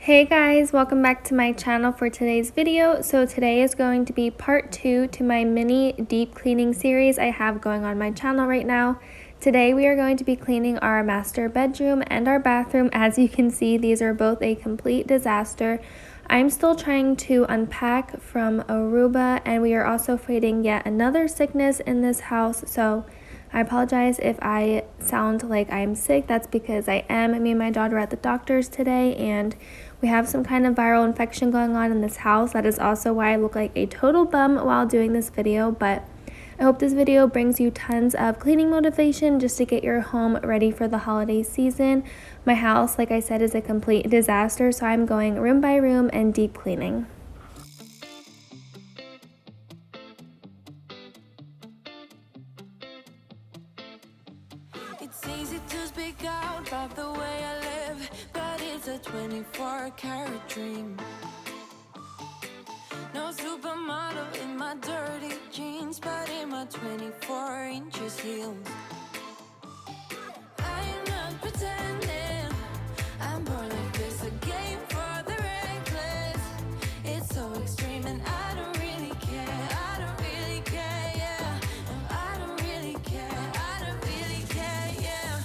Hey guys, welcome back to my channel for today's video. So today is going to be part 2 to my mini deep cleaning series I have going on my channel right now. Today we are going to be cleaning our master bedroom and our bathroom. As you can see, these are both a complete disaster. I'm still trying to unpack from Aruba, and we are also fighting yet another sickness in this house, so I apologize if I sound like I'm sick. That's because I am. Me and my daughter are at the doctor's today, and we have some kind of viral infection going on in this house. That is also why I look like a total bum while doing this video, but I hope this video brings you tons of cleaning motivation just to get your home ready for the holiday season. My house, like I said, is a complete disaster, so I'm going room by room and deep cleaning. It's easy to speak out about the way I live, but it's a 24-karat dream. No supermodel in my dirty jeans, but in my 24 inches heels. I am not pretending I'm born like this, a game for the reckless. It's so extreme and I don't really care. I don't really care, yeah. No, I don't really care. I don't really care, yeah.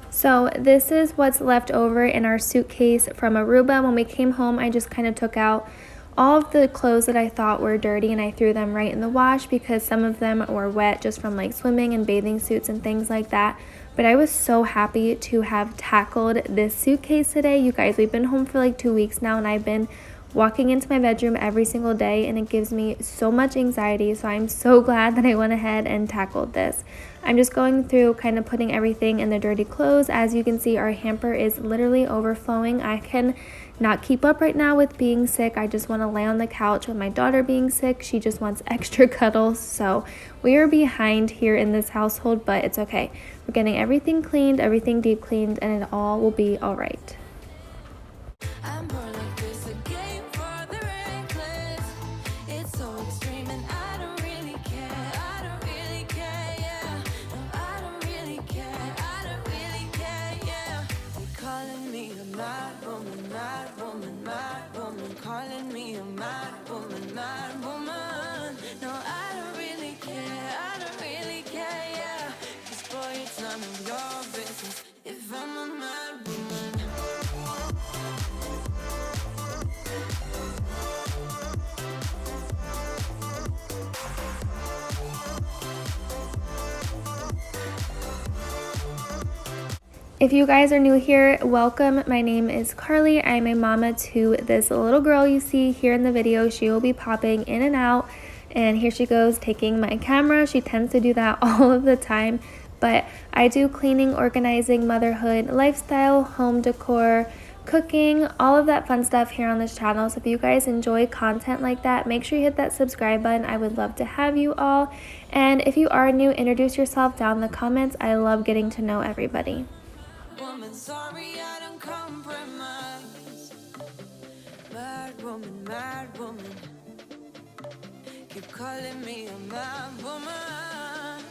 So this is what's left over in our suitcase from Aruba. When we came home, I just kind of took out all of the clothes that I thought were dirty and I threw them right in the wash because some of them were wet just from like swimming and bathing suits and things like that. But I was so happy to have tackled this suitcase today. You guys, we've been home for like 2 weeks now, and I've been walking into my bedroom every single day, and it gives me so much anxiety. So I'm so glad that I went ahead and tackled this. I'm just going through kind of putting everything in the dirty clothes. As you can see, our hamper is literally overflowing. I can not keep up right now with being sick. I just want to lay on the couch with my daughter being sick. She just wants extra cuddles. So we are behind here in this household, but it's okay. We're getting everything cleaned, everything deep cleaned, and it all will be all right. I'm born like this, a game for the reckless. It's so extreme and I don't really care. I don't really care, yeah. No, I don't really care. I don't really care, yeah. They calling me a mad woman, mad woman, mad woman. Calling me a mad woman, mad woman. No, I don't really care. I don't really care, yeah. 'Cause boy, it's none of your business if I'm a mad woman. If you guys are new here, welcome. My name is Carlie. I'm a mama to this little girl you see here in the video. She will be popping in and out, and here she goes taking my camera. She tends to do that all of the time, but I do cleaning, organizing, motherhood, lifestyle, home decor, cooking, all of that fun stuff here on this channel. So if you guys enjoy content like that, make sure you hit that subscribe button. I would love to have you all. And if you are new, introduce yourself down in the comments. I love getting to know everybody. Woman, sorry I don't compromise. Mad woman. Keep calling me a mad woman.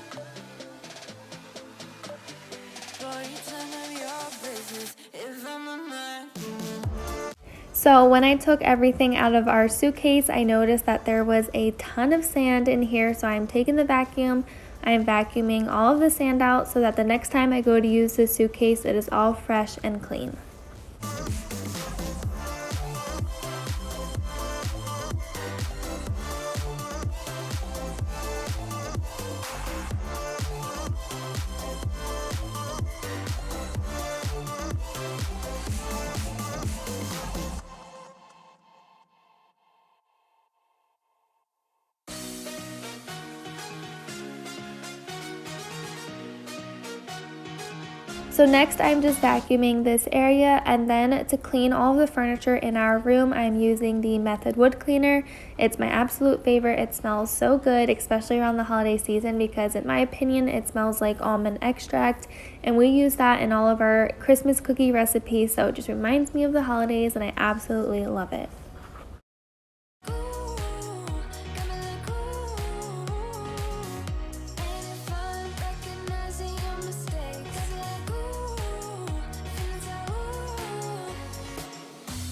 Boy, it's none of your business if I'm a mad woman. So when I took everything out of our suitcase, I noticed that there was a ton of sand in here, so I'm taking the vacuum. I'm vacuuming all of the sand out so that the next time I go to use this suitcase, it is all fresh and clean. So next I'm just vacuuming this area, and then to clean all of the furniture in our room, I'm using the Method wood cleaner. It's my absolute favorite. It smells so good, especially around the holiday season, because in my opinion it smells like almond extract, and we use that in all of our Christmas cookie recipes, so it just reminds me of the holidays and I absolutely love it.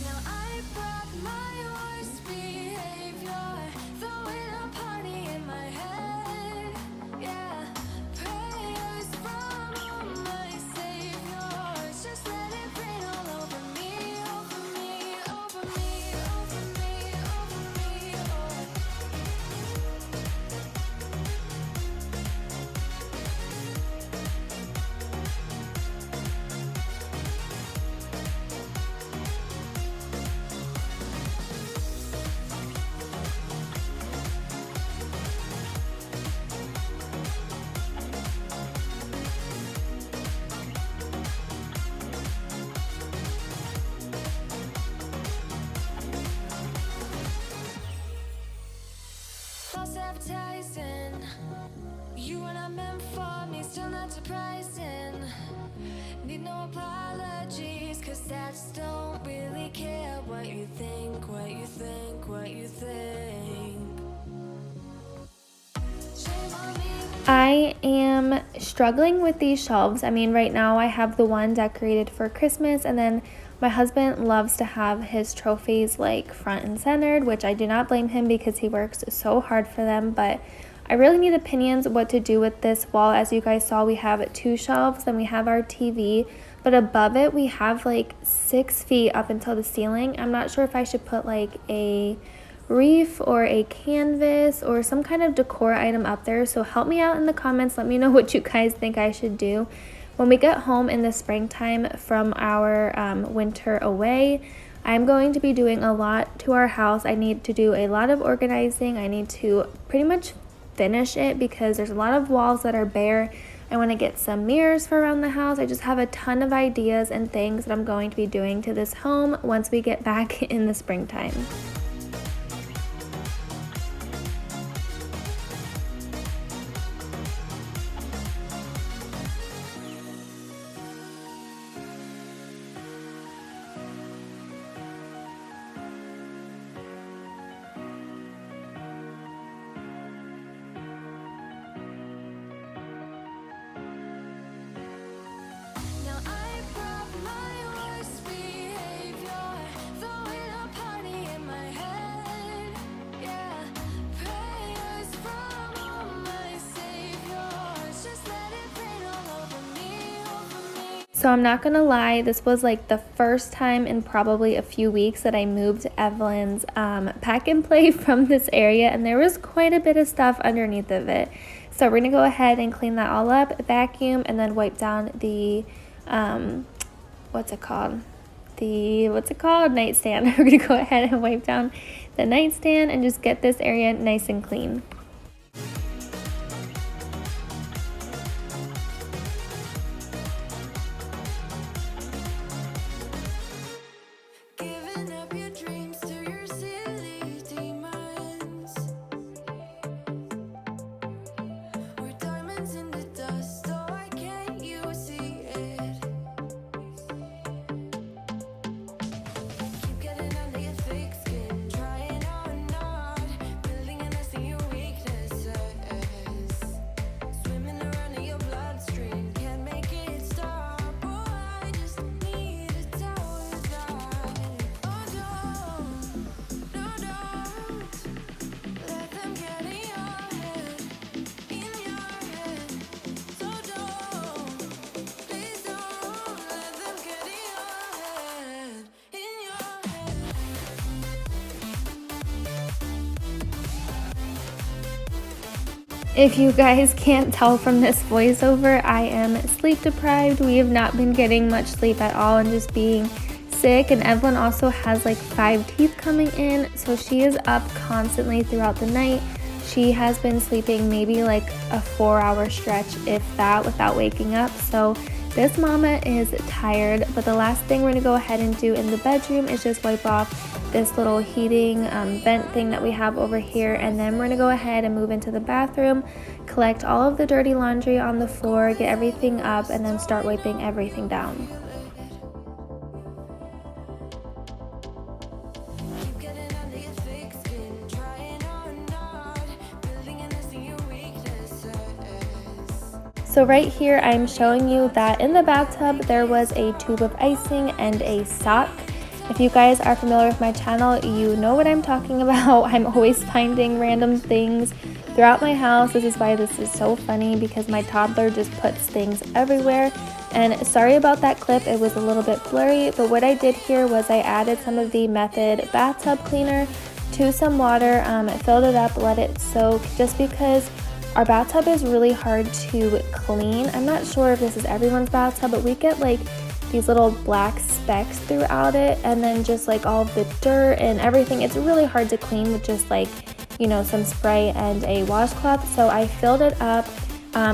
Now appetizing. You are not meant for me, still not surprising. Need no apologies, cause I just don't really care what you think, what you think, what you think. Shame on me. I am struggling with these shelves. I mean, right now I have the one decorated for Christmas, and then my husband loves to have his trophies like front and centered, which I do not blame him because he works so hard for them, but I really need opinions what to do with this wall. As you guys saw, we have 2 shelves, then we have our TV, but above it we have like 6 feet up until the ceiling. I'm not sure if I should put like a wreath or a canvas or some kind of decor item up there, so help me out in the comments. Let me know what you guys think I should do. When we get home in the springtime from our winter away, I'm going to be doing a lot to our house. I need to do a lot of organizing. I need to pretty much finish it because there's a lot of walls that are bare. I want to get some mirrors for around the house. I just have a ton of ideas and things that I'm going to be doing to this home once we get back in the springtime. Now I brought my worst behavior, throwing a party in my head. Yeah, prayers from my saviors, just let it rain all over me. So I'm not gonna lie, this was like the first time in probably a few weeks that I moved Evelyn's pack and play from this area, and there was quite a bit of stuff underneath of it. So we're gonna go ahead and clean that all up, vacuum, and then wipe down the what's it called, nightstand. We're gonna go ahead and wipe down the nightstand and just get this area nice and clean. Giving up your dreams to your silly demons. We're diamonds in the dust, so why can't you see it? Keep getting under your thick skin, trying on not, building a nest in your weaknesses. Swimming around in your bloodstream, can't make it stop. Oh, I just need a towel that. Oh, don't, no, don't let them get in your head, So don't, please don't let them get in your head, If you guys can't tell from this voiceover, I am sleep deprived. We have not been getting much sleep at all and just being sick, and Evelyn also has like 5 teeth coming in, so she is up constantly throughout the night. She has been sleeping maybe like a 4-hour stretch, if that, without waking up. So this mama is tired, but the last thing we're gonna go ahead and do in the bedroom is just wipe off this little heating vent thing that we have over here, and then we're gonna go ahead and move into the bathroom, collect all of the dirty laundry on the floor, get everything up, and then start wiping everything down. Keep getting under your thick skin, trying on not, building a nest in your weaknesses. So right here I'm showing you that in the bathtub there was a tube of icing and a sock. If you guys are familiar with my channel, you know what I'm talking about. I'm always finding random things throughout my house. This is why this is so funny, because my toddler just puts things everywhere. And sorry about that clip, it was a little bit blurry, but what I did here was I added some of the Method bathtub cleaner to some water, filled it up, let it soak, just because our bathtub is really hard to clean. I'm not sure if this is everyone's bathtub, but we get like these little black specks throughout it, and then just like all of the dirt and everything. It's really hard to clean with just like, you know, some spray and a washcloth. So I filled it up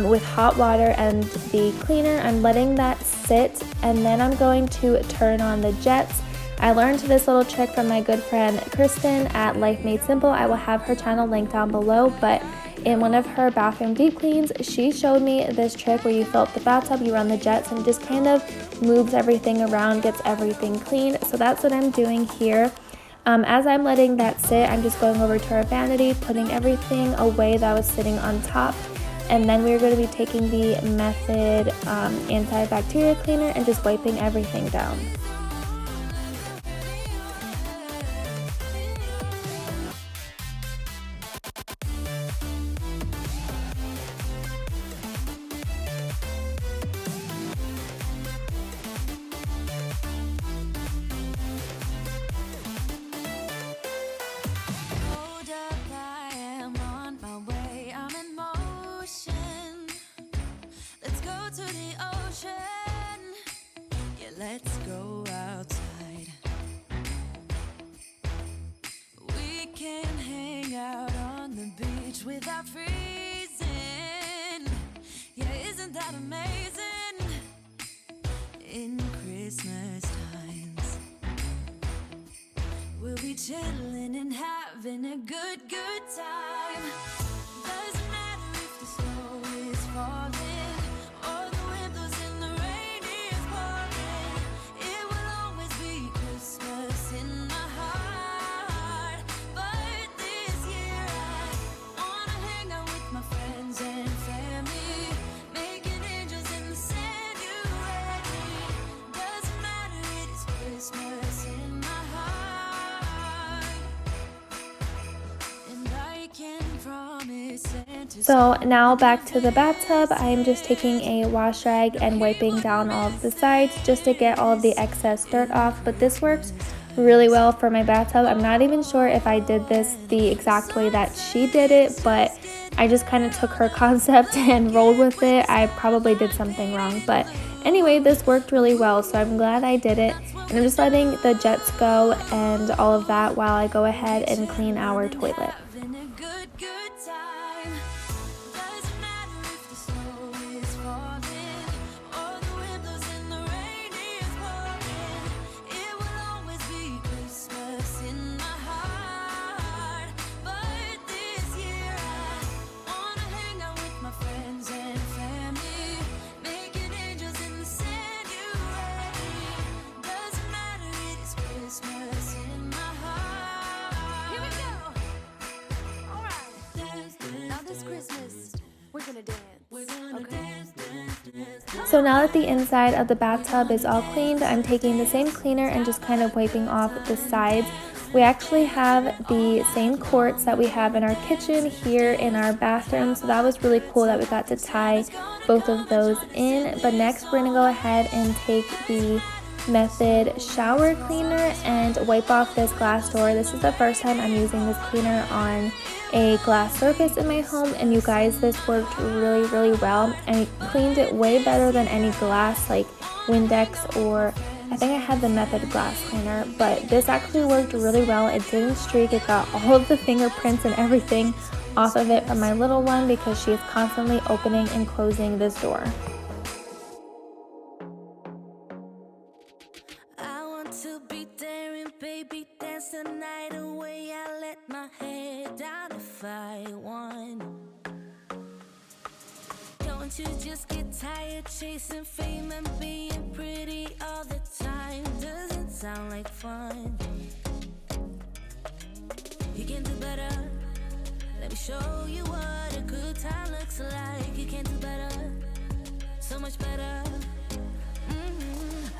with hot water and the cleaner. I'm letting that sit, and then I'm going to turn on the jets. I learned this little trick from my good friend Kristen at Life Made Simple. I will have her channel linked down below, but in one of her bathroom deep cleans, she showed me this trick where you fill up the bathtub, you run the jets, and it just kind of moves everything around, gets everything clean. So that's what I'm doing here. As I'm letting that sit, I'm just going over to our vanity, putting everything away that was sitting on top. And then we're going to be taking the Method antibacterial cleaner and just wiping everything down. Hold up, I am on my way. I'm in motion. Let's go to the ocean. Yeah, let's go outside. We can hang out on the beach without freezing. Yeah, isn't that amazing? In Christmas times, we'll be chilling and having a good time. Doesn't matter if the snow is falling or the wind blows and the rain is pouring. It will always be Christmas in my heart. But this year I wanna hang out with my friends and family, making angels in the sand. You and me. Doesn't matter, it is Christmas in my heart. And I can promise Santa. So now back to the bathtub. I am just taking a wash rag and wiping down all of the sides just to get all of the excess dirt off. But this works really well for my bathtub. I'm not even sure if I did this the exact way that she did it, but I just kind of took her concept and rolled with it. I probably did something wrong, but anyway, this worked really well, so I'm glad I did it. And I'm just letting the jets go and all of that while I go ahead and clean our toilet. Having a good time. Doesn't matter if the snow is falling or the wind blows and the rain is pouring. It will always be Christmas in my heart. But this year I wanna hang out with my friends and family, making angels in the sand. You and me. Doesn't matter, it is Christmas in my heart. Here we go. All right. Dance, dance, now this Christmas, we're gonna dance. We're gonna dance, dance, dance. So now that the inside of the bathtub is all cleaned, I'm taking the same cleaner and just kind of wiping off the sides. We actually have the same quartz that we have in our kitchen here in our bathroom, so that was really cool that we got to tie both of those in. But next we're going to go ahead and take the Method shower cleaner and wipe off this glass door. This is the first time I'm using this cleaner on a glass surface in my home, and you guys, this worked really well. I cleaned it way better than any glass like Windex, or I think I had the Method glass cleaner, but this actually worked really well. It didn't streak. It got all of the fingerprints and everything off of it from my little one because she is constantly opening and closing this door. I want to be daring, baby, dance the night away. I let my head down if I won. Don't you just get tired chasing fame and being pretty all the time? Doesn't sound like fun. You can do better. Let me show you what a good time looks like. You can do better, so much better.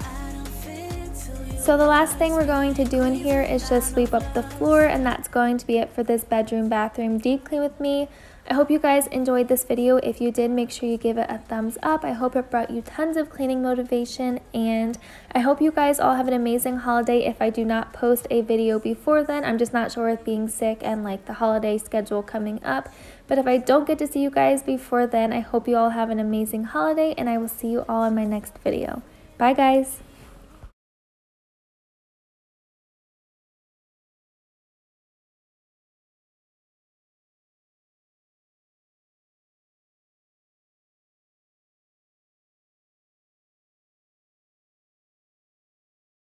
I don't fit into you. So the last thing we're going to do in here is just sweep up the floor, and that's going to be it for this bedroom bathroom deep clean with me. I hope you guys enjoyed this video. If you did, make sure you give it a thumbs up. I hope it brought you tons of cleaning motivation, and I hope you guys all have an amazing holiday. If I do not post a video before then, I'm just not sure with being sick and like the holiday schedule coming up. But if I don't get to see you guys before then, I hope you all have an amazing holiday, and I will see you all in my next video. Bye guys!